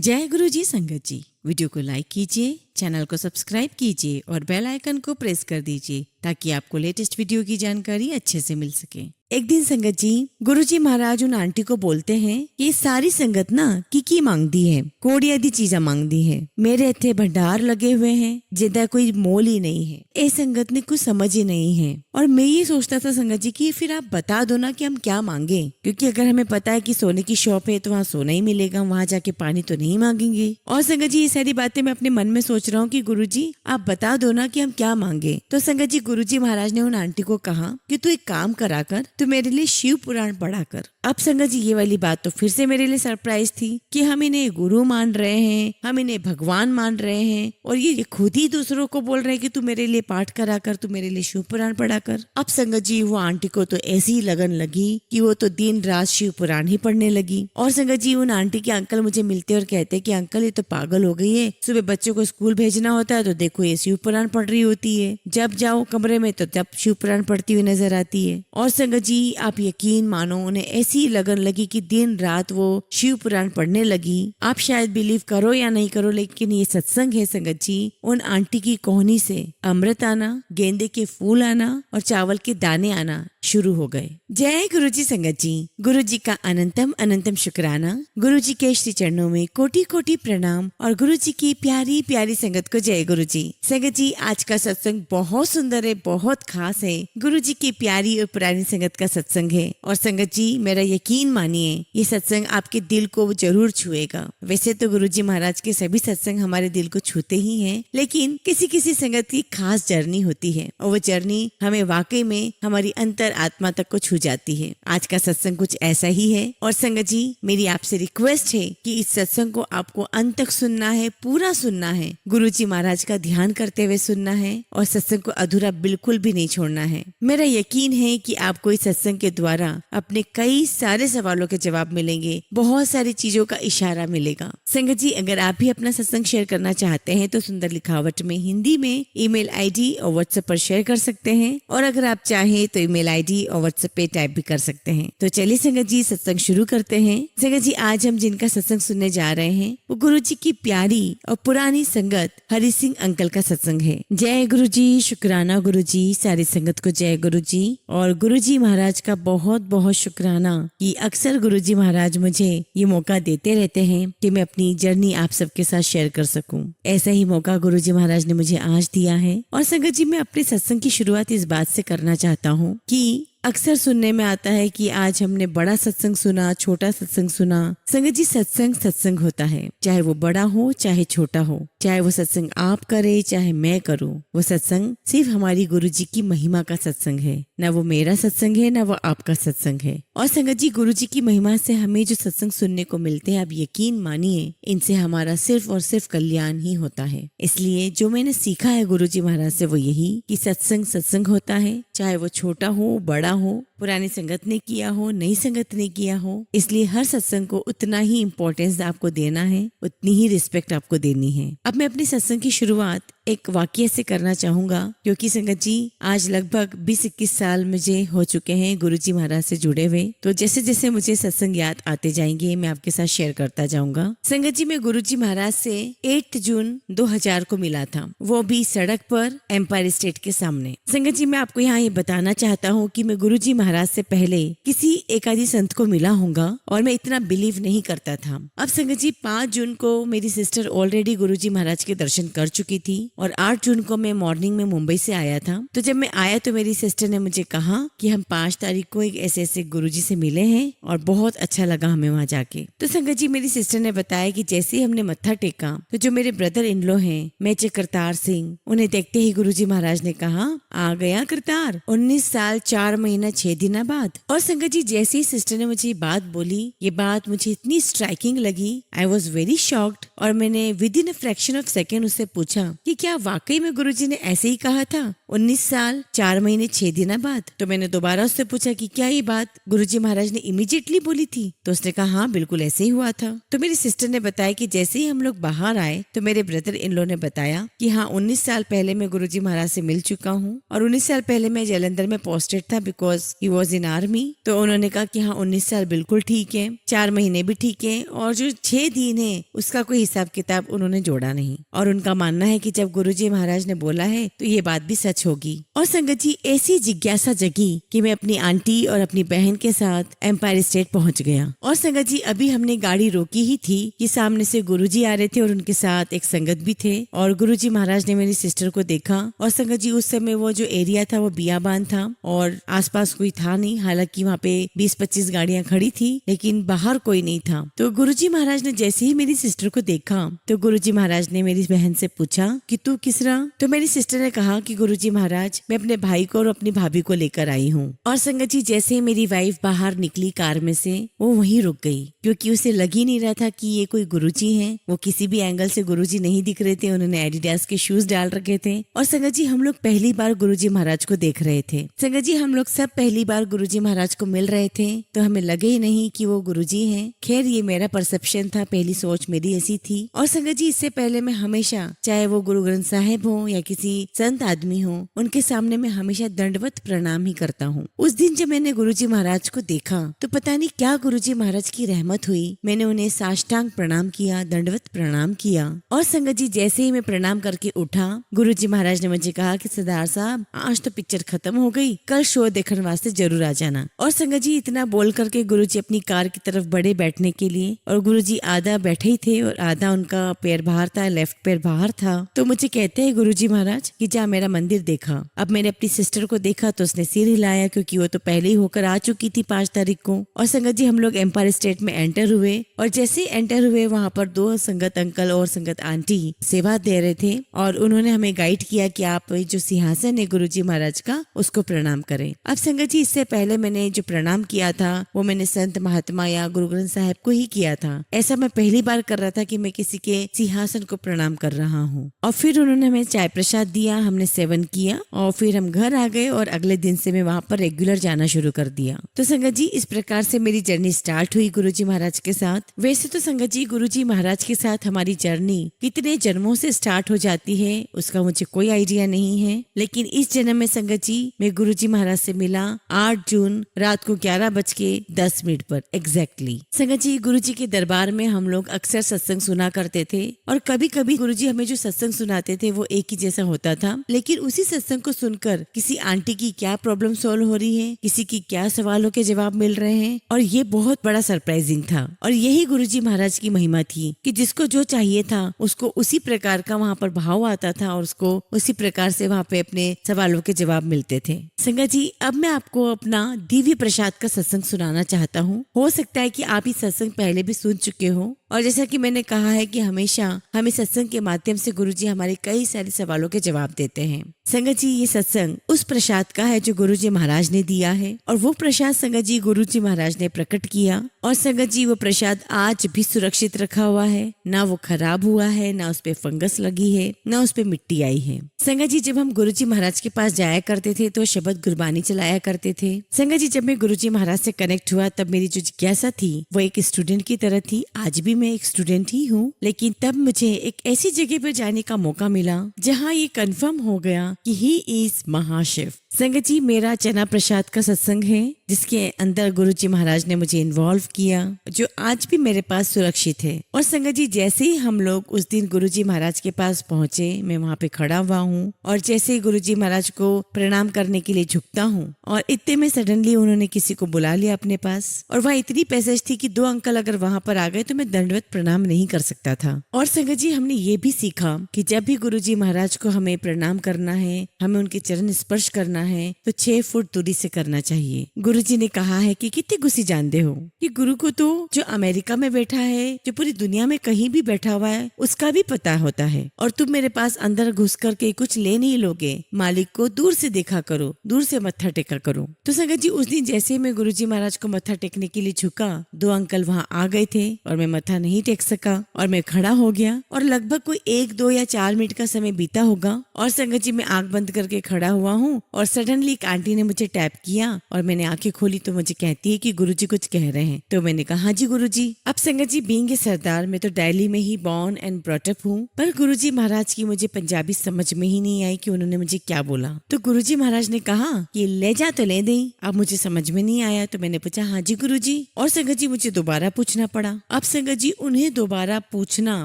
जय गुरु जी संगत जी। वीडियो को लाइक कीजिए, चैनल को सब्सक्राइब कीजिए और बेल आइकन को प्रेस कर दीजिए ताकि आपको लेटेस्ट वीडियो की जानकारी अच्छे से मिल सके। एक दिन संगत जी गुरुजी महाराज उन आंटी को बोलते हैं कि ये सारी संगत ना की मांगदी है, कोड़ी आदि चीजा मांगदी है। मेरे इतने भंडार लगे हुए हैं जिदा कोई मोल ही नहीं है। ए संगत ने कुछ समझ ही नहीं है। और मैं ये सोचता था संगत जी कि फिर आप बता दो ना कि हम क्या मांगे, क्योंकि अगर हमें पता है कि सोने की शॉप है तो वहाँ सोना ही मिलेगा, वहाँ जाके पानी तो नहीं मांगेंगे। और संगत जी ये सारी बातें मैं अपने मन में सोच रहा हूँ कि गुरुजी आप बता दो ना कि हम क्या मांगे। तो संगत जी गुरुजी महाराज ने उन आंटी को कहा कि तू एक काम करा कर, तू मेरे लिए शिव पुराण पढ़ा कर। अब संगत जी ये वाली बात तो फिर से मेरे लिए सरप्राइज थी कि हम इन्हें गुरु मान रहे हैं, हम इन्हें भगवान मान रहे हैं और ये खुद ही दूसरों को बोल रहे हैं कि तू मेरे लिए पाठ करा कर, तू मेरे लिए शिव पुराण पढ़ा कर। अब संगत जी वो आंटी को तो ऐसी लगन लगी कि वो तो दिन रात शिव पुराण ही पढ़ने लगी। और संगत जी उन आंटी के अंकल मुझे मिलते और कहते कि अंकल ये तो पागल हो गई है, सुबह बच्चों को स्कूल भेजना होता है तो देखो ये शिव पुराण पढ़ रही होती है, जब जाओ कमरे में तो जब शिव पुराण पढ़ती हुई नजर आती है। और संगत जी आप यकीन मानो उन्हें ऐसी लगन लगी कि दिन रात वो शिव पुराण पढ़ने लगी। आप शायद बिलीव करो या नहीं करो, लेकिन ये सत्संग है संगत जी। उन आंटी की कोहनी से अमृत आना, गेंदे के फूल आना और चावल के दाने आना शुरू हो गए। जय गुरु जी संगत जी। गुरु जी का अनंतम अनंतम शुक्राना, गुरु जी के श्री चरणों में कोटि कोटि प्रणाम और गुरु जी की प्यारी प्यारी संगत को जय गुरु जी। संगत जी आज का सत्संग बहुत सुंदर है, बहुत खास है। गुरु जी की प्यारी और पुरानी संगत का सत्संग है। और संगत जी मेरा यकीन मानिए ये सत्संग आपके दिल को जरूर छुएगा। वैसे तो गुरु जी महाराज के सभी सत्संग हमारे दिल को छूते ही हैं, लेकिन किसी किसी संगत की खास जर्नी होती है और वो जर्नी हमें वाकई में हमारी अंतर आत्मा तक को छू जाती है। आज का सत्संग कुछ ऐसा ही है। और संगत जी मेरी आपसे रिक्वेस्ट है कि इस सत्संग को आपको अंत तक सुनना है, पूरा सुनना है, गुरुजी महाराज का ध्यान करते हुए सुनना है और सत्संग को अधूरा बिल्कुल भी नहीं छोड़ना है। मेरा यकीन है कि आपको इस सत्संग के द्वारा अपने कई सारे सवालों के जवाब मिलेंगे, बहुत सारी चीजों का इशारा मिलेगा। संगत जी अगर आप भी अपना सत्संग शेयर करना चाहते हैं तो सुंदर लिखावट में हिंदी में ईमेल आईडी और व्हाट्सएप पर शेयर कर सकते हैं, और अगर आप चाहें तो ईमेल आईडी और व्हाट्सएप पे टाइप भी कर सकते हैं। तो चलिए संगत जी सत्संग शुरू करते हैं। संगत जी आज हम जिनका सत्संग सुनने जा रहे हैं वो गुरु जी की प्यारी और पुरानी संगत हरि सिंह अंकल का सत्संग है। जय गुरु जी, शुक्राना गुरु जी, सारी संगत को जय गुरु जी। और गुरु जी महाराज का बहुत बहुत शुक्राना कि अक्सर गुरु जी महाराज मुझे ये मौका देते रहते हैं कि मैं अपनी जर्नी आप सबके साथ शेयर कर सकूं। ऐसा ही मौका गुरु जी महाराज ने मुझे आज दिया है। और संगत जी मैं अपने सत्संग की शुरुआत इस बात से करना चाहता हूँ कि अक्सर सुनने में आता है कि आज हमने बड़ा सत्संग सुना, छोटा सत्संग सुना। संगत जी सत्संग सत्संग होता है, चाहे वो बड़ा हो चाहे छोटा हो, चाहे वो सत्संग आप करे चाहे मैं करूं, वो सत्संग सिर्फ हमारी गुरु जी की महिमा का सत्संग है। ना वो मेरा सत्संग है ना वो आपका सत्संग है। और संगत जी गुरु जी की महिमा से हमें जो सत्संग सुनने को मिलते हैं, आप यकीन मानिए इनसे हमारा सिर्फ और सिर्फ कल्याण ही होता है। इसलिए जो मैंने सीखा है गुरु जी महाराज से वो यही कि सत्संग सत्संग होता है, चाहे वो छोटा हो बड़ा हो, पुरानी संगत ने किया हो नई संगत ने किया हो। इसलिए हर सत्संग को उतना ही इम्पोर्टेंस आपको देना है, उतनी ही रिस्पेक्ट आपको देनी है। अब मैं अपने सत्संग की शुरुआत एक वाक्य से करना चाहूंगा, क्योंकि संगत जी आज लगभग 20-21 साल मुझे हो चुके हैं गुरुजी महाराज से जुड़े हुए। तो जैसे जैसे मुझे सत्संग याद आते जाएंगे मैं आपके साथ शेयर करता जाऊंगा। संगत जी मैं गुरुजी महाराज से 8 जून 2000 को मिला था, वो भी सड़क पर एम्पायर स्टेट के सामने। संगत जी मैं आपको यहाँ ये बताना चाहता हूँ कि मैं गुरुजी महाराज से पहले किसी एकादी संत को मिला होऊंगा और मैं इतना बिलीव नहीं करता था। अब संगत जी 5 जून को मेरी सिस्टर ऑलरेडी गुरुजी महाराज के दर्शन कर चुकी थी और 8 जून को मैं मॉर्निंग में मुंबई से आया था। तो जब मैं आया तो मेरी सिस्टर ने मुझे कहा कि हम 5 तारीख को एक ऐसे गुरुजी से मिले हैं और बहुत अच्छा लगा हमें वहाँ जाके। तो संगत जी मेरी सिस्टर ने बताया कि जैसे ही हमने मत्था टेका तो जो मेरे ब्रदर इन लॉ हैं मेजर करतार सिंह, उन्हें देखते ही गुरुजी महाराज ने कहा आ गया करतार 19 साल 4 महीना 6 दिन बाद। और संगत जी जैसे ही सिस्टर ने मुझे ये बात बोली, ये बात मुझे इतनी स्ट्राइकिंग लगी, आई वॉज वेरी शॉक्ड। और मैंने with in a fraction of second उससे पूछा कि क्या वाकई में गुरुजी ने ऐसे ही कहा था। 19 साल 4 महीने 6 दिन बाद। तो मैंने दोबारा उससे पूछा कि क्या ये बात गुरुजी महाराज ने इमीडिएटली बोली थी? तो उसने कहा हाँ बिल्कुल ऐसे ही हुआ था। तो मेरी सिस्टर ने बताया कि जैसे ही हम लोग बाहर आए तो मेरे ब्रदर इन लॉ ने बताया कि हाँ 19 साल पहले मैं गुरुजी महाराज से मिल चुका हूँ और 19 साल पहले मैं जालंधर में पोस्टेड था because he was in army. तो उन्होंने कहा कि हाँ 19 साल बिल्कुल ठीक है, 4 महीने भी ठीक है और जो 6 दिन है उसका कोई हिसाब किताब उन्होंने जोड़ा नहीं। और उनका मानना है कि जब गुरुजी महाराज ने बोला है तो ये बात भी सच होगी। और संगत जी ऐसी जिज्ञासा जगी कि मैं अपनी आंटी और अपनी बहन के साथ एम्पायर स्टेट पहुंच गया। और संगत जी अभी हमने गाड़ी रोकी ही थी कि सामने से गुरुजी आ रहे थे और उनके साथ एक संगत भी थे और गुरुजी महाराज ने मेरी सिस्टर को देखा। और संगत जी उस समय वो जो एरिया था वो बियाबान था और आसपास कोई था नहीं, हालांकि वहाँ पे 20-25 गाड़ियां खड़ी थी लेकिन बाहर कोई नहीं था। तो गुरुजी महाराज ने जैसे ही मेरी सिस्टर को देखा तो गुरुजी महाराज ने मेरी बहन से पूछा कि तू किस रहा? तो मेरी सिस्टर ने कहा कि गुरुजी महाराज मैं अपने भाई को और अपनी भाभी को लेकर आई हूँ। और संगत जी जैसे ही मेरी वाइफ बाहर निकली कार में से वो वहीं रुक गई क्योंकि उसे लग ही नहीं रहा था कि ये कोई गुरुजी हैं। वो किसी भी एंगल से गुरुजी नहीं दिख रहे थे, उन्होंने एडिडास के शूज डाल रखे थे। और संगत जी हम लोग पहली बार गुरुजी महाराज को देख रहे थे। संगत जी हम लोग सब पहली बार गुरुजी महाराज को मिल रहे थे तो हमें लगे ही नहीं कि वो गुरुजी हैं। खैर ये मेरा परसेप्शन था, पहली सोच मेरी ऐसी थी। और संगत जी इससे पहले मैं हमेशा चाहे वो गुरु ग्रंथ साहिब हो या किसी संत आदमी हो उनके सामने मैं हमेशा दंडवत प्रणाम ही करता हूँ। उस दिन जब मैंने गुरुजी महाराज को देखा तो पता नहीं क्या गुरुजी महाराज की रहमत हुई, मैंने उन्हें साष्टांग प्रणाम किया, दंडवत प्रणाम किया। और संगत जी जैसे ही मैं प्रणाम करके उठा गुरुजी महाराज ने मुझे कहा कि सरदार साहब आज तो पिक्चर खत्म हो गई, कल शो देखने वास्ते जरूर आ जाना। और संगत जी इतना बोल करके गुरुजी अपनी कार की तरफ बढ़े बैठने के लिए और गुरुजी आधा बैठे ही थे और आधा उनका पैर बाहर था, लेफ्ट पैर बाहर था। तो मुझे कहते हैं गुरुजी महाराज कि जा मेरा मंदिर देखा। अब मैंने अपनी सिस्टर को देखा तो उसने सिर हिलाया क्योंकि वो तो पहले ही होकर आ चुकी थी 5 तारीख को। और संगत जी हम लोग एम्पायर स्टेट में एंटर हुए और जैसे एंटर हुए वहाँ पर 2 संगत अंकल और संगत आंटी सेवा दे रहे थे और उन्होंने हमें गाइड किया कि आप जो सिंहासन है गुरुजी महाराज का उसको प्रणाम करें। अब संगत जी इससे पहले मैंने जो प्रणाम किया था वो मैंने संत महात्मा या गुरु ग्रंथ साहिब को ही किया था। ऐसा मैं पहली बार कर रहा था कि मैं किसी के सिंहासन को प्रणाम कर रहा हूँ। और फिर उन्होंने हमें चाय प्रसाद दिया, हमने सेवन किया और फिर हम घर आ गए और अगले दिन से मैं वहाँ पर रेगुलर जाना शुरू कर दिया। तो संगत जी इस प्रकार से मेरी जर्नी स्टार्ट हुई गुरुजी महाराज के साथ। वैसे तो संगत जी गुरुजी महाराज के साथ हमारी जर्नी कितने जन्मों से स्टार्ट हो जाती है उसका मुझे कोई आइडिया नहीं है, लेकिन इस जन्म में संगत जी मैं गुरुजी महाराज से मिला 8 जून रात को 11:10 पर एग्जैक्टली। संगत जी गुरुजी के दरबार में हम लोग अक्सर सत्संग सुना करते थे और कभी कभी गुरुजी हमें जो सत्संग सुनाते थे वो एक ही जैसा होता था, लेकिन उसी सत्संग को सुनकर किसी आंटी की क्या प्रॉब्लम सॉल्व हो रही है, किसी की क्या सवालों के जवाब मिल रहे हैं और ये बहुत बड़ा सरप्राइजिंग था। और यही गुरुजी महाराज की महिमा थी कि जिसको जो चाहिए था उसको उसी प्रकार का वहाँ पर भाव आता था और उसको उसी प्रकार से वहाँ पे अपने सवालों के जवाब मिलते थे। संगत जी अब मैं आपको अपना दिव्य प्रसाद का सत्संग सुनाना चाहता हूँ। हो सकता है कि आप ये सत्संग पहले भी सुन चुके हो और जैसा कि मैंने कहा है कि हमेशा हमें सत्संग के माध्यम से गुरुजी हमारे कई सारे सवालों के जवाब देते हैं। संगत जी ये सत्संग उस प्रसाद का है जो गुरुजी महाराज ने दिया है और वो प्रसाद संगत जी गुरुजी महाराज ने प्रकट किया और संगत जी वो प्रसाद आज भी सुरक्षित रखा हुआ है, ना वो खराब हुआ है, ना उस पे फंगस लगी है, ना उस पे मिट्टी आई है। संगत जी जब हम गुरुजी महाराज के पास जाया करते थे तो शब्द गुरबानी चलाया करते थे। संगत जी जब मैं गुरुजी महाराज से कनेक्ट हुआ तब मेरी जो जिज्ञासा थी वो एक स्टूडेंट की तरह थी। आज भी मैं एक स्टूडेंट ही हूँ, लेकिन तब मुझे एक ऐसी जगह पर जाने का मौका मिला जहाँ ये कंफर्म हो गया कि ही इज महाशिव। संगत जी मेरा चना प्रसाद का सत्संग है जिसके अंदर गुरुजी महाराज ने मुझे इन्वॉल्व किया, जो आज भी मेरे पास सुरक्षित है। और संगत जी जैसे ही हम लोग उस दिन गुरुजी महाराज के पास पहुंचे मैं वहाँ पे खड़ा हुआ हूँ और जैसे ही गुरुजी महाराज को प्रणाम करने के लिए झुकता हूँ और इतने में सडनली उन्होंने किसी को बुला लिया अपने पास और वहाँ इतनी पैसेज थी कि 2 अंकल अगर वहाँ पर आ गए तो मैं दंडवत प्रणाम नहीं कर सकता था। और संगत जी हमने ये भी सीखा कि जब भी गुरुजी महाराज को हमें प्रणाम करना है, हमें उनके चरण स्पर्श करना करना है तो 6 फुट दूरी से करना चाहिए। गुरुजी ने कहा है कि कितनी गुस्सी जानते हो कि गुरु को तो जो अमेरिका में बैठा है, जो पूरी दुनिया में कहीं भी बैठा हुआ है, उसका भी पता होता है, और तुम मेरे पास अंदर घुस करके कुछ ले नहीं लोगे। मालिक को दूर से देखा करो, दूर से मत्था टेका करो। तो संगत जी उस दिन जैसे मैं गुरुजी महाराज को मत्था टेकने के लिए झुका, 2 अंकल वहाँ आ गए थे और मैं मत्था नहीं टेक सका और मैं खड़ा हो गया, और लगभग कोई 1, 2 या 4 मिनट का समय बीता होगा। और संगत जी मैं आंख बंद करके खड़ा हुआ हूँ और सडनली एक आंटी ने मुझे टैप किया और मैंने आंखें खोली तो मुझे कहती है कि गुरुजी कुछ कह रहे हैं। तो मैंने कहा हाँ जी गुरुजी। अब संगत जी बीइंग ए सरदार, मैं तो दिल्ली में ही बॉर्न एंड ब्रॉट अप हूँ, पर गुरुजी महाराज की मुझे पंजाबी समझ में ही नहीं आई कि उन्होंने मुझे क्या बोला। तो गुरुजी महाराज ने कहा कि ले जा तो ले दे। अब मुझे समझ में नहीं आया तो मैंने पूछा हाँ जी गुरुजी। और संगत जी मुझे दोबारा पूछना पड़ा। अब संगत जी उन्हें दोबारा पूछना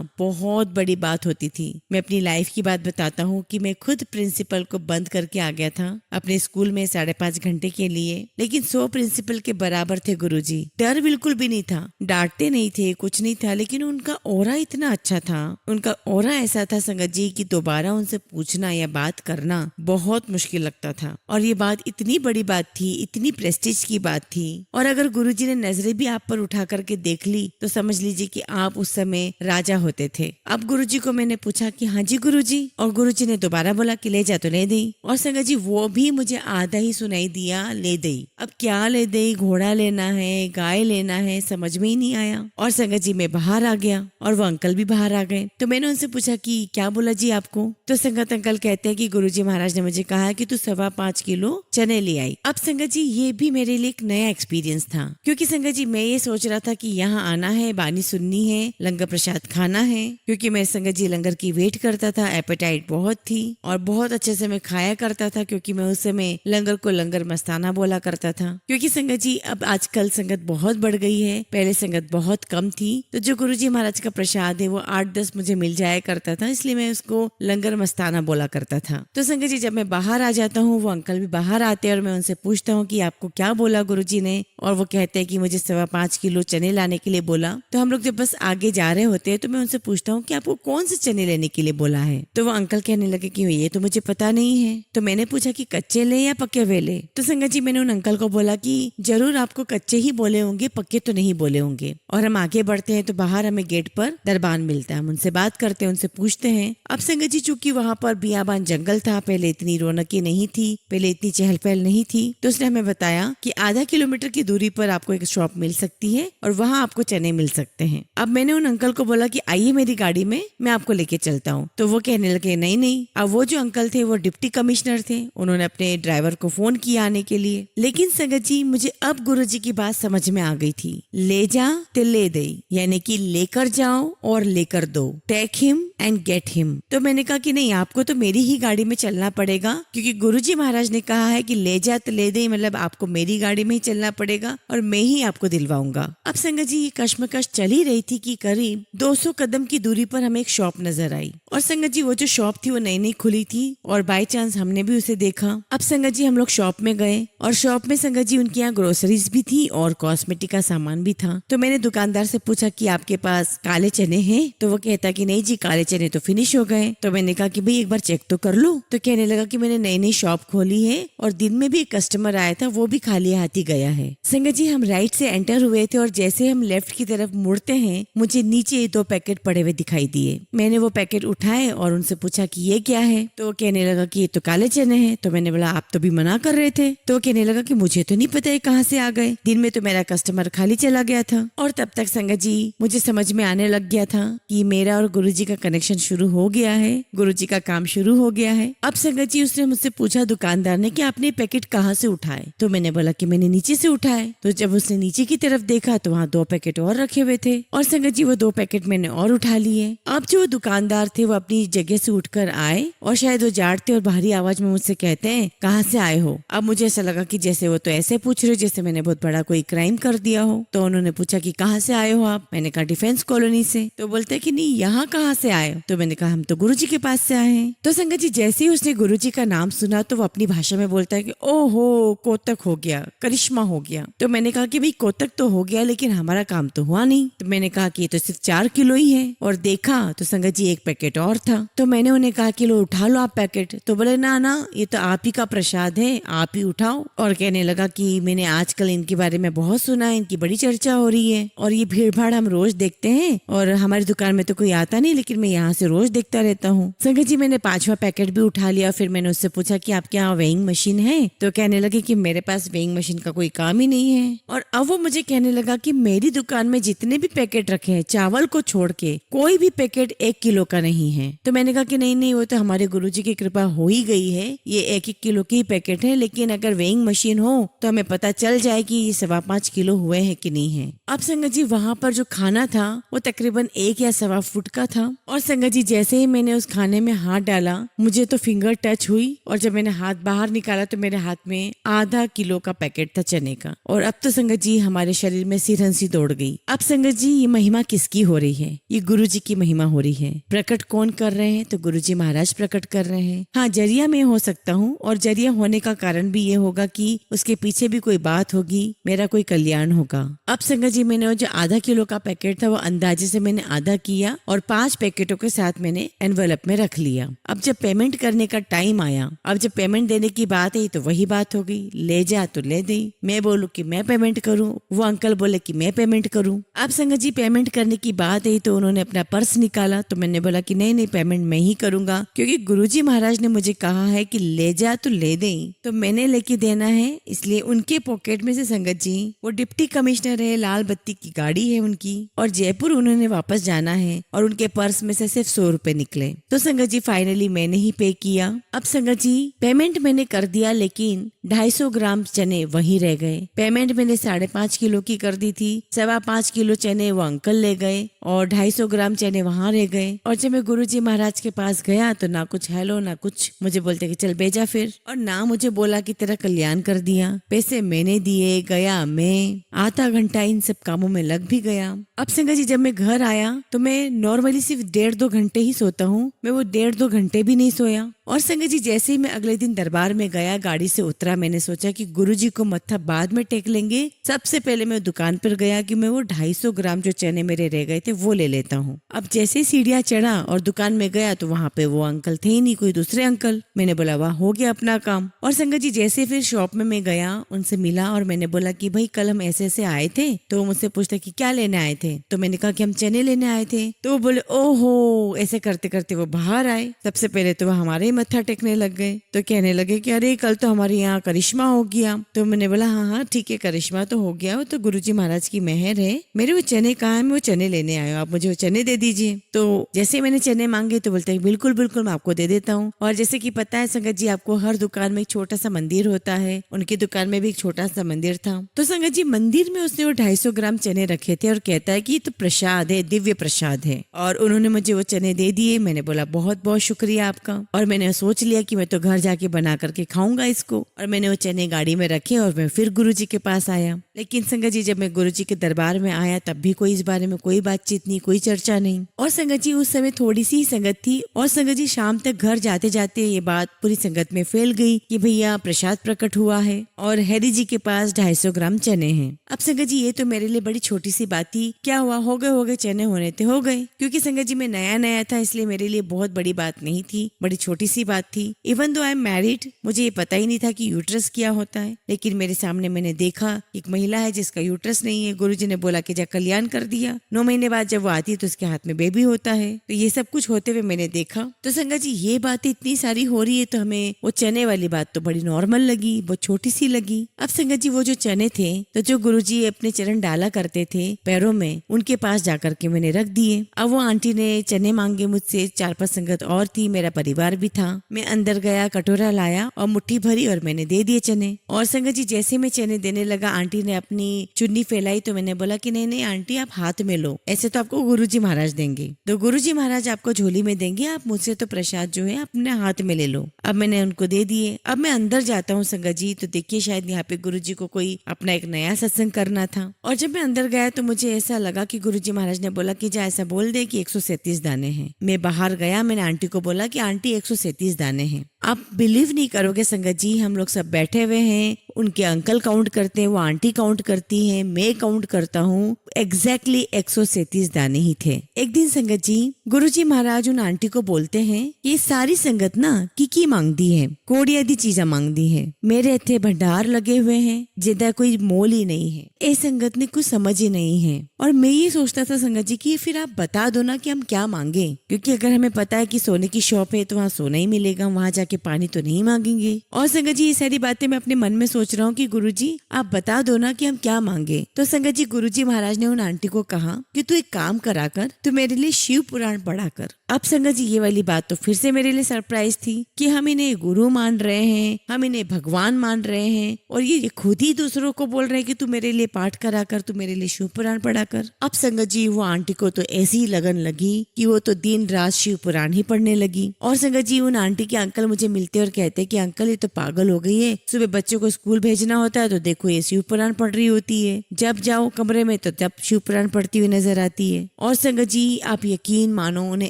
बहुत बड़ी बात होती थी। मैं अपनी लाइफ की बात बताता हूँ कि मैं खुद प्रिंसिपल को बंद करके आ गया था अपने स्कूल में 5.5 घंटे के लिए, लेकिन 100 प्रिंसिपल के बराबर थे गुरुजी। डर बिल्कुल भी नहीं था, डांटते नहीं थे, कुछ नहीं था, लेकिन उनका ऑरा इतना अच्छा था, उनका ऑरा ऐसा था संगत जी कि दोबारा उनसे पूछना या बात करना बहुत मुश्किल लगता था। और ये बात इतनी बड़ी बात थी, इतनी प्रेस्टीज की बात थी, और अगर गुरुजी ने नजरें भी आप पर उठा करके देख ली तो समझ लीजिए कि आप उस समय राजा होते थे। अब गुरुजी को मैंने पूछा कि हाँ जी गुरुजी, और गुरुजी ने दोबारा बोला कि ले जा तो ले दे। और संगत जी वो भी मुझे आधा ही सुनाई दिया, ले दे। अब क्या ले दे, घोड़ा लेना है, गाय लेना है, समझ में ही नहीं आया। और संगत जी मैं बाहर आ गया और वो अंकल भी बाहर आ गए। तो मैंने उनसे पूछा कि क्या बोला जी आपको। तो संगत अंकल कहते हैं कि गुरुजी महाराज ने मुझे कहा कि तू 5.25 किलो चने ले आई। अब संगत जी ये भी मेरे लिए एक नया एक्सपीरियंस था, क्योंकि संगत जी मैं ये सोच रहा था कि यहाँ आना है, बानी सुननी है, लंगर प्रसाद खाना है, क्योंकि मैं संगत जी लंगर की वेट करता था, एपेटाइट बहुत थी और बहुत अच्छे से मैं खाया करता था, क्योंकि मैं उस समय लंगर को लंगर मस्ताना बोला करता था। क्योंकि संगत जी अब आजकल संगत बहुत बढ़ गई है, पहले संगत बहुत कम थी, तो जो गुरुजी महाराज का प्रसाद है वो 8-10 मुझे मिल जाया करता था, इसलिए मैं उसको लंगर मस्ताना बोला करता था। तो संगत जी जब मैं बाहर आ जाता हूँ, वो अंकल भी बाहर आते हैं और मैं उनसे पूछता हूँ कि आपको क्या बोला गुरुजी ने, और वो कहते हैं कि मुझे 5.25 किलो चने लाने के लिए बोला। तो हम लोग जब बस आगे जा रहे होते हैं तो मैं उनसे पूछता हूँ कि आपको कौन से चने लेने के लिए बोला है। तो वो अंकल कहने लगे कि ये तो मुझे पता नहीं है। तो मैंने पूछा कि कच्चे ले या पक्के वेले। तो संगत जी मैंने उन अंकल को बोला कि जरूर आपको कच्चे ही बोले होंगे, पक्के तो नहीं बोले होंगे। और हम आगे बढ़ते हैं तो बाहर हमें गेट पर दरबान मिलता है, हम उनसे बात करते हैं, उनसे पूछते हैं। अब संगत जी चूंकि वहाँ पर बियाबान जंगल था, पहले इतनी रौनकी नहीं थी, पहले इतनी चहल पहल नहीं थी, तो उसने हमें बताया कि आधा किलोमीटर की दूरी पर आपको एक शॉप मिल सकती है और वहाँ आपको चने मिल सकते हैं। अब मैंने उन अंकल को बोला कि आइए मेरी गाड़ी में, मैं आपको लेके चलता हूँ। तो वो कहने लगे नहीं नहीं। अब वो जो अंकल थे वो डिप्टी कमिश्नर थे, उन्होंने अपने ड्राइवर को फोन किया आने के लिए। लेकिन संगत जी मुझे अब गुरुजी की बात समझ में आ गई थी, ले जा ते ले दे, यानी कि लेकर जाओ और लेकर दो, take him and get him. तो मैंने कहा कि नहीं, आपको तो मेरी ही गाड़ी में चलना पड़ेगा, क्योंकि गुरुजी महाराज ने कहा है कि ले जा तो ले दे, मतलब आपको मेरी गाड़ी में ही चलना पड़ेगा और मैं ही आपको दिलवाऊंगा। अब संगत जी ये कश्मकश चल ही रही थी कि करीब 200 कदम की दूरी पर हमें एक शॉप नजर आई। और संगत जी वो जो शॉप थी वो नई नई खुली थी और बाय चांस हमने भी उसे देखा। अब संगत जी हम लोग शॉप में गए और शॉप में संगत जी उनके यहाँ ग्रोसरीज भी थी और कॉस्मेटिक का सामान भी था। तो मैंने दुकानदार से पूछा कि आपके पास काले चने हैं? तो वो कहता कि नहीं जी, काले चने तो फिनिश हो गए। तो मैंने कहा कि भाई एक बार चेक तो कर लो। तो कहने लगा कि मैंने नई नई शॉप खोली है और दिन में भी एक कस्टमर आया था, वो भी खाली हाथ ही गया है। संगत जी हम राइट से एंटर हुए थे और जैसे हम लेफ्ट की तरफ मुड़ते हैं मुझे नीचे 2 पैकेट पड़े हुए दिखाई दिए। मैंने वो पैकेट उठाए और उनसे पूछा कि ये क्या है। तो वो कहने लगा कि ये तो काले चने हैं। तो मैंने बोला आप तो भी मना कर रहे थे। तो वो कहने लगा कि मुझे तो नहीं पता है कहाँ से आ गए, दिन में तो मेरा कस्टमर खाली चला गया था। और तब तक संगत जी मुझे समझ में आने लग गया था कि मेरा और गुरुजी का कनेक्शन शुरू हो गया है, गुरुजी का काम शुरू हो गया है। अब संगत जी उसने मुझसे पूछा दुकानदार ने कि आपने पैकेट कहाँ से उठाए। तो मैंने बोला कि मैंने नीचे से उठाए। तो जब उसने नीचे की तरफ देखा तो वहाँ 2 पैकेट और रखे हुए थे और संगत जी वो 2 पैकेट मैंने और उठा लिए। अब जो दुकानदार थे वो अपनी जगह से उठकर आए और शायद वो जाटते और भारी आवाज में मुझसे कहते हैं कहाँ से आए हो। अब मुझे ऐसा लगा कि जैसे वो तो ऐसे पूछ रहे जैसे मैंने बहुत बड़ा कोई क्राइम कर दिया हो। तो उन्होंने पूछा कि कहाँ से आए हो आप। मैंने कहा डिफेंस कॉलोनी से। तो बोलते कि नहीं, यहाँ कहाँ से आए आए? तो मैंने कहा हम तो गुरुजी के पास से आए हैं। तो संगत जी जैसे ही उसने गुरुजी का नाम सुना तो वो अपनी भाषा में बोलता है कि ओहो कोतक हो गया, करिश्मा हो गया। तो मैंने कहा कि भाई कोतक तो हो गया लेकिन हमारा काम तो हुआ नहीं। तो मैंने कहा कि ये तो सिर्फ 4 किलो ही है। और देखा तो संगत जी एक पैकेट और था। तो मैंने उन्हें कहा कि लो उठा लो आप पैकेट। तो बोले ना ना ये तो आप ही का प्रसाद है, आप ही उठाओ। और कहने लगा कि मैंने आजकल इनके बारे में बहुत सुना है, इनकी बड़ी चर्चा हो रही है और ये भीड़ भाड़ हम रोज देखते हैं और हमारी दुकान में तो कोई आता नहीं लेकिन मैं यहाँ से रोज देखता रहता हूँ। संगत जी मैंने 5वां पैकेट भी उठा लिया। फिर मैंने उससे पूछा कि आपके यहाँ वेइंग मशीन है? तो कहने लगे कि मेरे पास वेइंग मशीन का कोई काम ही नहीं है। और अब वो मुझे कहने लगा कि मेरी दुकान में जितने भी पैकेट रखे हैं चावल को छोड़ के कोई भी पैकेट 1 किलो का नहीं है। तो मैंने कहा कि नहीं नहीं वो तो हमारे गुरुजी की कृपा हो ही गई है, ये 1-1 किलो के ही पैकेट है, लेकिन अगर वेइंग मशीन हो तो हमें पता चल जाए कि ये 5.25 किलो हुए हैं कि नहीं है। अब संगत जी वहाँ पर जो खाना था वो तकरीबन 1 या 1.25 फुट का था। और संगत जी जैसे ही मैंने उस खाने में हाथ डाला मुझे तो फिंगर टच हुई और जब मैंने हाथ बाहर निकाला तो मेरे हाथ में आधा किलो का पैकेट था चने का। और अब तो संगत जी हमारे शरीर में सिर हंसी दौड़ गई। अब संगत जी ये महिमा किसकी हो रही है? ये गुरुजी की महिमा हो रही है। प्रकट कौन कर रहे हैं? तो गुरुजी महाराज प्रकट कर रहे हैं। हाँ जरिया मैं हो सकता हूँ और जरिया होने का कारण भी ये होगा कि उसके पीछे भी कोई बात होगी, मेरा कोई कल्याण होगा। अब संगत जी मैंने वो जो आधा किलो का पैकेट था वो अंदाजे से मैंने आधा किया और 5 पैकेटों के साथ मैंने एनवेलप में रख लिया। अब जब पेमेंट करने का टाइम आया, अब जब पेमेंट देने की बात आई तो वही बात हो गई, ले जा तो ले दे। मैं बोलूँ कि मैं पेमेंट करूँ, वो अंकल बोले कि मैं पेमेंट करूँ। अब संगत जी पेमेंट करने की बात आई तो उन्होंने अपना पर्स निकाला तो मैंने बोला कि नहीं नहीं पेमेंट मैं ही करूंगा क्योंकि गुरुजी महाराज ने मुझे कहा है कि ले जा तो ले दे, तो मैंने लेके देना है। इसलिए उनके पॉकेट में से संगत जी वो डिप्टी कमिश्नर है, लाल बत्ती की गाड़ी है उनकी और जयपुर उन्होंने वापस जाना है और उनके पर्स में से सिर्फ 100 रुपए निकले। तो संगत जी फाइनली मैंने ही पे किया। अब संगत जी पेमेंट मैंने कर दिया लेकिन 250 ग्राम चने वहीं रह गए। पेमेंट मैंने 5.5 किलो की कर दी थी, 5.25 किलो चने वो अंकल ले गए और 250 ग्राम चने वहां रह गए। और जब मैं गुरुजी महाराज के पास गया तो ना कुछ हेलो ना कुछ, मुझे बोलते कि चल भेजा फिर, और ना मुझे बोला कि तेरा कल्याण कर दिया। पैसे मैंने दिए, गया मैं, आधा घंटा इन सब कामों में लग भी गया। अब संगत जी जब मैं घर आया तो मैं नॉर्मली सिर्फ 1.5-2 घंटे ही सोता हूँ, मैं वो 1.5-2 घंटे भी नहीं सोया। और संगत जी जैसे ही मैं अगले दिन दरबार में गया, गाड़ी से उतरा, मैंने सोचा कि गुरुजी को मत्था बाद में टेक लेंगे, सबसे पहले मैं दुकान पर गया कि मैं वो 250 ग्राम जो चने मेरे रह गए थे वो ले लेता हूँ। अब जैसे सीढ़ियाँ चढ़ा और दुकान में गया तो वहाँ पे वो अंकल थे ही नहीं, कोई दूसरे अंकल। मैंने बोला वाह हो गया अपना काम। और संगत जी जैसे फिर शॉप में मैं गया, उनसे मिला और मैंने बोला कि भाई कल हम ऐसे ऐसे आए थे। तो वो मुझसे पूछते कि क्या लेने आए थे? तो मैंने कहा कि हम चने लेने आए थे। तो वो बोले ओहो, ऐसे करते करते वो बाहर आए। सबसे पहले तो वो हमारे मत्था टेकने लग गए, तो कहने लगे कि अरे कल तो हमारे यहाँ करिश्मा हो गया। तो मैंने बोला हाँ हाँ ठीक है, करिश्मा तो हो गया, वो तो गुरुजी महाराज की मेहर है। मेरे वो चने कहाँ है? मैं वो चने लेने आया हूँ, आप मुझे वो चने दे दीजिए। तो जैसे मैंने चने मांगे तो बोलते बिल्कुल बिल्कुल मैं आपको दे देता हूँ। और जैसे कि पता है संगत जी आपको हर दुकान में एक छोटा सा मंदिर होता है, उनकी दुकान में भी एक छोटा सा मंदिर था। तो संगत जी मंदिर में उसने वो 250 ग्राम चने रखे थे और कहता है कि ये तो प्रसाद है, दिव्य प्रसाद है। और उन्होंने मुझे वो चने दे दिए। मैंने बोला बहुत बहुत शुक्रिया आपका। और मैंने सोच लिया कि मैं तो घर जाके बना करके खाऊंगा इसको। और मैंने वो चने गाड़ी में रखे और मैं फिर गुरुजी के पास आया। लेकिन संगत जी जब मैं गुरुजी के दरबार में आया तब भी कोई इस बारे में कोई बातचीत नहीं, कोई चर्चा नहीं। और संगत जी उस समय थोड़ी सी संगत थी। और संगत जी शाम तक घर जाते जाते ये बात पूरी संगत में फैल गई कि भैया प्रसाद प्रकट हुआ है और हैरी जी के पास 250 ग्राम चने हैं। अब संगत जी ये तो मेरे लिए बड़ी छोटी सी बात थी। क्या हुआ, हो गए चने होने थे हो गए, क्योंकि संगत जी मैं नया नया था इसलिए मेरे लिए बहुत बड़ी बात नहीं थी, बड़ी छोटी सी बात थी। Even though I am married, मुझे ये पता ही नहीं था कि यूट्रस क्या होता है। लेकिन मेरे सामने मैंने देखा एक महिला है जिसका यूट्रस नहीं है। गुरुजी ने बोला कि जा कल्याण कर दिया। 9 महीने बाद जब वो आती है तो उसके हाथ में बेबी होता है। तो ये सब कुछ होते हुए मैंने देखा। तो संगत जी ये बातें इतनी सारी हो रही है तो हमें वो चने वाली बात तो बड़ी नॉर्मल लगी, बहुत छोटी सी लगी। अब संगत जी वो जो चने थे तो जो गुरुजी अपने चरण डाला करते थे पैरों में, उनके पास जाकर के मैंने रख दिए। अब वो आंटी ने चने मांगे मुझसे, 4-5 संगत और थी, मेरा परिवार भी था। मैं अंदर गया, कटोरा लाया और मुट्ठी भरी और मैंने दे दिए चने। और संगत जी जैसे मैं चने देने लगा आंटी ने अपनी चुन्नी फैलाई तो मैंने बोला कि नहीं नहीं आंटी आप हाथ में लो, ऐसे तो आपको गुरुजी महाराज देंगे, तो गुरुजी महाराज आपको झोली में देंगे, आप मुझसे तो प्रसाद जो है अपने हाथ में ले लो। अब मैंने उनको दे दिए। अब मैं अंदर जाता हूँ संगत जी, तो देखिए शायद यहाँ पे गुरुजी को कोई अपना एक नया सत्संग करना था। और जब मैं अंदर गया तो मुझे ऐसा लगा कि गुरुजी महाराज ने बोला कि जा ऐसा बोल दे कि 137 दाने हैं। मैं बाहर गया, मैंने आंटी को बोला कि आंटी 137 दाने हैं। आप बिलीव नहीं करोगे संगत जी, हम लोग सब बैठे हुए हैं, उनके अंकल काउंट करते हैं, वो आंटी काउंट करती हैं, मैं काउंट करता हूँ, एग्जैक्टली 137 दाने ही थे। एक दिन संगत जी गुरुजी महाराज उन आंटी को बोलते हैं कि सारी संगत ना की मांगदी है, कोड़ी आदि चीजा मांगदी है, मेरे इतने भंडार लगे हुए हैं जिदा कोई मोल ही नहीं है। ए संगत ने कुछ समझ ही नहीं है। और मैं ये सोचता था संगत जी कि फिर आप बता दो ना कि हम क्या मांगे, क्योंकि अगर हमें पता है कि सोने की शॉप है तो वहाँ सोना ही मिलेगा, वहाँ जाके पानी तो नहीं मांगेंगे। और संगत जी ये सारी बातें मैं अपने मन में सोच रहा हूँ कि गुरुजी आप बता दो ना कि हम क्या मांगे। तो संगत जी गुरुजी महाराज ने उन आंटी को कहा कि तू एक काम करा कर, तू मेरे लिए शिव पुराण पढ़ा कर। अब संगत जी ये वाली बात तो फिर से मेरे लिए सरप्राइज थी कि हम इन्हें गुरु मान रहे हैं, हम इन्हें भगवान मान रहे हैं, और ये खुद ही दूसरों को बोल रहे हैं कि तू मेरे लिए पाठ करा कर, तू मेरे लिए शिव पुराण पढ़ा कर। अब संगत जी वो आंटी को तो ऐसी लगन लगी कि वो तो दिन रात शिव पुराण ही पढ़ने लगी। और संगत जी उन आंटी के अंकल मुझे मिलते और कहते कि अंकल ये तो पागल हो गई है, सुबह बच्चों को स्कूल भेजना होता है तो देखो ये शिव पुराण पढ़ रही होती है, जब जाओ कमरे में तो जब शिव पुराण पढ़ती हुई नजर आती है। और संगत जी आप यकीन मानो उन्हें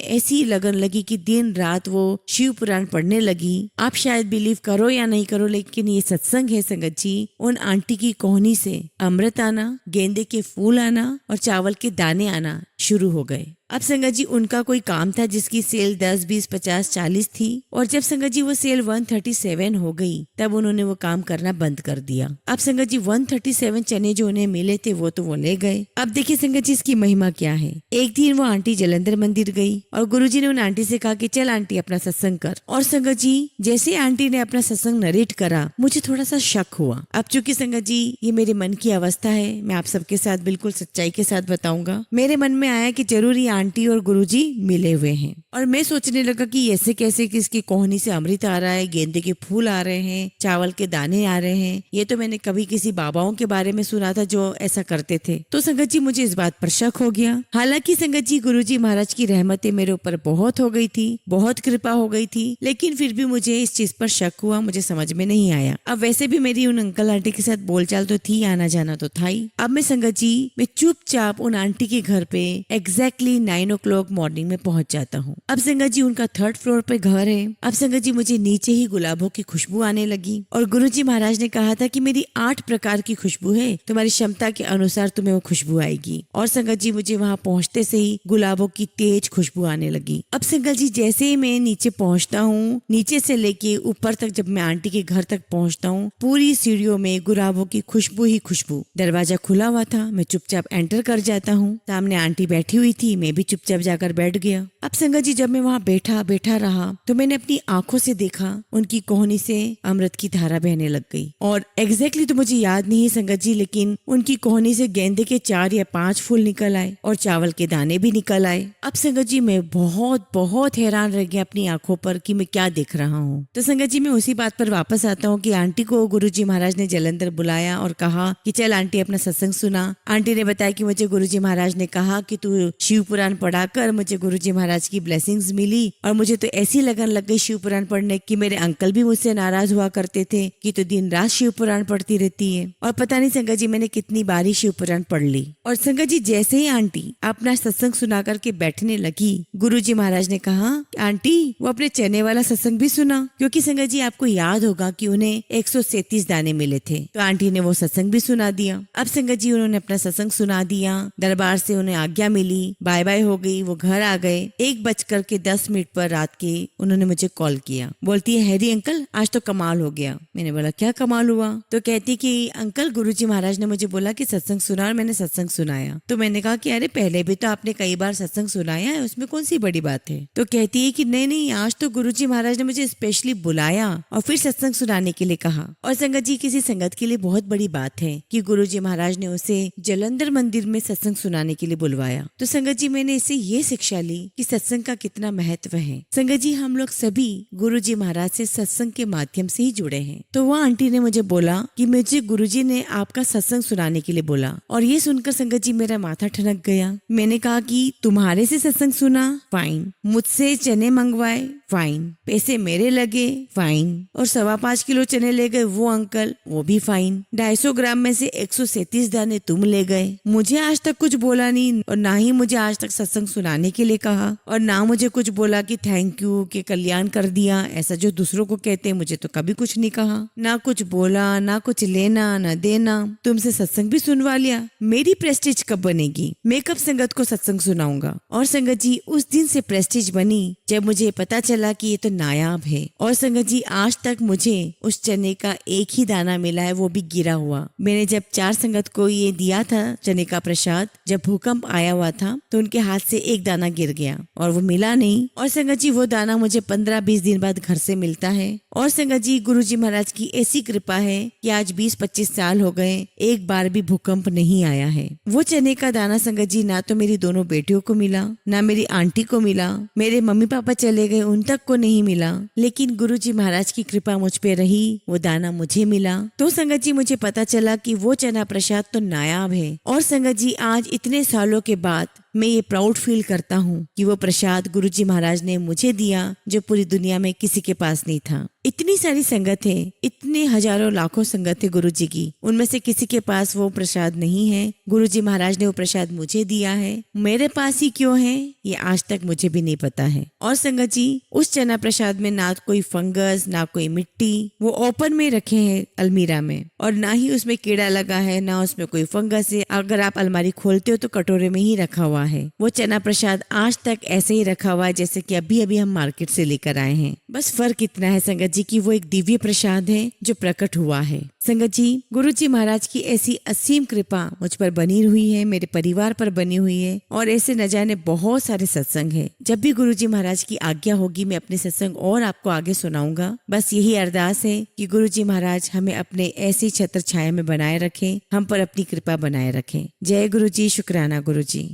ऐसी लगन लगी कि दिन रात वो शिव पुराण पढ़ने लगी। आप शायद बिलीव करो या नहीं करो, लेकिन ये सत्संग है संगत जी, उन आंटी की कोहनी से अमृत आना, गेंदे के फूल आना और चावल के दाने आना शुरू हो गए। अब संगत जी उनका कोई काम था जिसकी सेल 10, 20, 50, 40 थी, और जब संगत जी वो सेल 137 हो गई तब उन्होंने वो काम करना बंद कर दिया। अब संगत जी 137 चने जो उन्हें मिले थे वो तो वो ले गए। अब देखिए संगत जी इसकी महिमा क्या है। एक दिन वो आंटी जलंधर मंदिर गई और गुरुजी ने उन आंटी से कहा कि चल आंटी अपना सत्संग कर। और संगत जी जैसे आंटी ने अपना सत्संग नरेट करा मुझे थोड़ा सा शक हुआ। अब चूंकि संगत जी ये मेरे मन की अवस्था है, मैं आप सबके साथ बिल्कुल सच्चाई के साथ बताऊंगा। मेरे मन में आया कि जरूर ये आंटी और गुरुजी मिले हुए हैं, और मैं सोचने लगा कि ऐसे कैसे कि इसकी कोहनी से अमृत आ रहा है, गेंदे के फूल आ रहे हैं, चावल के दाने आ रहे हैं, ये तो मैंने कभी किसी बाबाओं के बारे में सुना था जो ऐसा करते थे। तो संगत जी मुझे इस बात पर शक हो गया। हालांकि संगत जी गुरुजी महाराज की रहमतें मेरे ऊपर बहुत हो गई थी, बहुत कृपा हो गई थी, लेकिन फिर भी मुझे इस चीज पर शक हुआ, मुझे समझ में नहीं आया। अब वैसे भी मेरी उन अंकल आंटी के साथ बोलचाल तो थी, आना जाना तो था ही। अब मैं संगत जी मैं चुपचाप उन आंटी के घर पे एग्जैक्टली 9 o'clock मॉर्निंग में पहुंच जाता हूँ। अब संगत जी उनका 3rd फ्लोर पे घर है। अब संगत जी मुझे नीचे ही गुलाबों की खुशबू आने लगी, और गुरुजी महाराज ने कहा था कि मेरी 8 प्रकार की खुशबू है, तुम्हारी क्षमता के अनुसार तुम्हें वो खुशबू आएगी। और संगत जी मुझे वहाँ पहुँचते से ही गुलाबों की तेज खुशबू आने लगी। अब संगत जी जैसे ही मैं नीचे पहुँचता हूँ, नीचे से लेके ऊपर तक जब मैं आंटी के घर तक पहुँचता हूँ, पूरी सीढ़ियों में गुलाबों की खुशबू ही खुशबू। दरवाजा खुला हुआ था, मैं चुपचाप एंटर कर जाता हूँ। सामने आंटी बैठी हुई थी, मैं भी चुपचाप जाकर बैठ गया। अब संगत जी जब मैं वहाँ बैठा रहा तो मैंने अपनी आंखों से देखा उनकी कोहनी से अमृत की धारा बहने लग गई। और एग्जैक्टली तो मुझे याद नहीं संगत जी, लेकिन उनकी कोहनी से गेंदे के 4 या 5 फूल निकल आए और चावल के दाने भी निकल आए। अब संगत जी मैं बहुत हैरान रह गया अपनी आंखों पर कि मैं क्या देख रहा हूँ। तो संगत जी मैं उसी बात पर वापस आता हूँ कि आंटी को गुरुजी महाराज ने जलंधर बुलाया और कहा कि चल आंटी अपना सत्संग सुना। आंटी ने बताया कि मुझे गुरुजी महाराज ने कहा कि तू शिव पुराण पढ़ाकर, मुझे गुरुजी महाराज की ब्लेसिंग्स मिली, और मुझे तो ऐसी लगन लग गई शिव पुराण पढ़ने की मेरे अंकल भी मुझसे नाराज हुआ करते थे कि तो दिन रात शिव पुराण पढ़ती रहती है। और पता नहीं संगत जी मैंने कितनी बारी शिव पुराण पढ़ ली। और संगत जी जैसे ही आंटी अपना सत्संग सुना करके बैठने लगी, गुरुजी महाराज ने कहा आंटी वो अपने चने वाला सत्संग भी सुना, क्योंकि संगत जी आपको याद होगा कि उन्हें 137 दाने मिले थे। तो आंटी ने वो सत्संग भी सुना दिया। अब संगत जी उन्होंने अपना सत्संग सुना दिया, दरबार से उन्हें आज्ञा मिली, बाय बाय हो गई, वो घर आ गए। 1:10 पर रात के उन्होंने मुझे कॉल किया, बोलती है हैरी अंकल आज तो कमाल हो गया। मैंने बोला क्या कमाल हुआ? तो कहती कि अंकल गुरुजी महाराज ने मुझे बोला कि सत्संग सुना, और मैंने सत्संग सुनाया। तो मैंने कहा कि अरे पहले भी तो आपने कई बार सत्संग सुनाया है, उसमें कौन सी बड़ी बात है? तो कहती है कि नहीं आज तो गुरुजी महाराज ने मुझे स्पेशली बुलाया और फिर सत्संग सुनाने के लिए कहा। और संगत जी किसी संगत के लिए बहुत बड़ी बात है कि गुरुजी महाराज ने उसे जलंधर मंदिर में सत्संग सुनाने के लिए बुलवाया। तो संगत जी मैंने मैंने इससे ये शिक्षा ली कि सत्संग का कितना महत्व है। संगत जी, हम लोग सभी गुरुजी महाराज से सत्संग के माध्यम से ही जुड़े हैं। तो वह आंटी ने मुझे बोला कि मुझे गुरुजी ने आपका सत्संग सुनाने के लिए बोला, और ये सुनकर संगत जी मेरा माथा ठनक गया। मैंने कहा कि तुम्हारे से सत्संग सुना, फाइन, मुझसे चने मंगवाए, फाइन, पैसे मेरे लगे, फाइन, और 5.25 किलो चने ले गए वो अंकल, वो भी फाइन, 250 ग्राम में से 137 दाने तुम ले गए। मुझे आज तक कुछ बोला नहीं, और ना ही मुझे आज तक सत्संग सुनाने के लिए कहा, और ना मुझे कुछ बोला कि थैंक यू, कि कल्याण कर दिया, ऐसा जो दूसरों को कहते हैं। मुझे तो कभी कुछ नहीं कहा, ना कुछ बोला, ना कुछ लेना ना देना। तुमसे सत्संग भी सुनवा लिया, मेरी प्रेस्टीज कब बनेगी? मैं कब संगत को सत्संग सुनाऊंगा? और संगत जी, उस दिन से प्रेस्टीज बनी जब मुझे पता चला कि ये तो नायाब है। और संगत जी, आज तक मुझे उस चने का एक ही दाना मिला है, वो भी गिरा हुआ। मैंने जब 4 संगत को ये दिया था चने का प्रसाद, जब भूकंप आया हुआ था तो उनके हाथ से एक दाना गिर गया और वो मिला नहीं। और संगत जी, वो दाना मुझे 15-20 दिन बाद घर से मिलता है। और संगत जी, गुरुजी महाराज की ऐसी कृपा है कि आज 20-25 साल हो गए, एक बार भी भूकंप नहीं आया है। वो चने का दाना संगत जी ना तो मेरी दोनों बेटियों को मिला, ना मेरी आंटी को मिला, मेरे मम्मी पापा चले गए उन तक को नहीं मिला, लेकिन गुरुजी महाराज की कृपा मुझ पे रही, वो दाना मुझे मिला। तो संगत जी, मुझे पता चला कि वो चना प्रसाद तो नायाब है। और संगत जी, आज इतने सालों के बाद मैं ये प्राउड फील करता हूँ कि वो प्रसाद गुरुजी महाराज ने मुझे दिया, जो पूरी दुनिया में किसी के पास नहीं था। इतनी सारी संगत है, इतने हजारों लाखों संगत है गुरुजी की, उनमें से किसी के पास वो प्रसाद नहीं है। गुरुजी महाराज ने वो प्रसाद मुझे दिया है, मेरे पास ही क्यों है ये आज तक मुझे भी नहीं पता है। और संगत जी, उस चना प्रसाद में ना कोई फंगस, ना कोई मिट्टी, वो ओपन में रखे हैं अलमीरा में, और ना ही उसमें कीड़ा लगा है, ना उसमें कोई फंगस है। अगर आप अलमारी खोलते हो तो कटोरे में ही रखा हुआ है। वो चना प्रसाद आज तक ऐसे ही रखा हुआ है जैसे कि अभी अभी हम मार्केट से लेकर आए हैं। बस फर्क इतना है संगत जी कि वो एक दिव्य प्रसाद है जो प्रकट हुआ है। संगत जी, गुरुजी महाराज की ऐसी असीम कृपा मुझ पर बनी हुई है, मेरे परिवार पर बनी हुई है, और ऐसे न जाने बहुत सारे सत्संग है। जब भी गुरुजी महाराज की आज्ञा होगी मैं अपने सत्संग और आपको आगे सुनाऊंगा। बस यही अरदास है कि गुरुजी महाराज हमें अपने ऐसी छत्र छाया में बनाए रखें, हम पर अपनी कृपा बनाए रखें। जय गुरुजी, शुक्राना गुरुजी।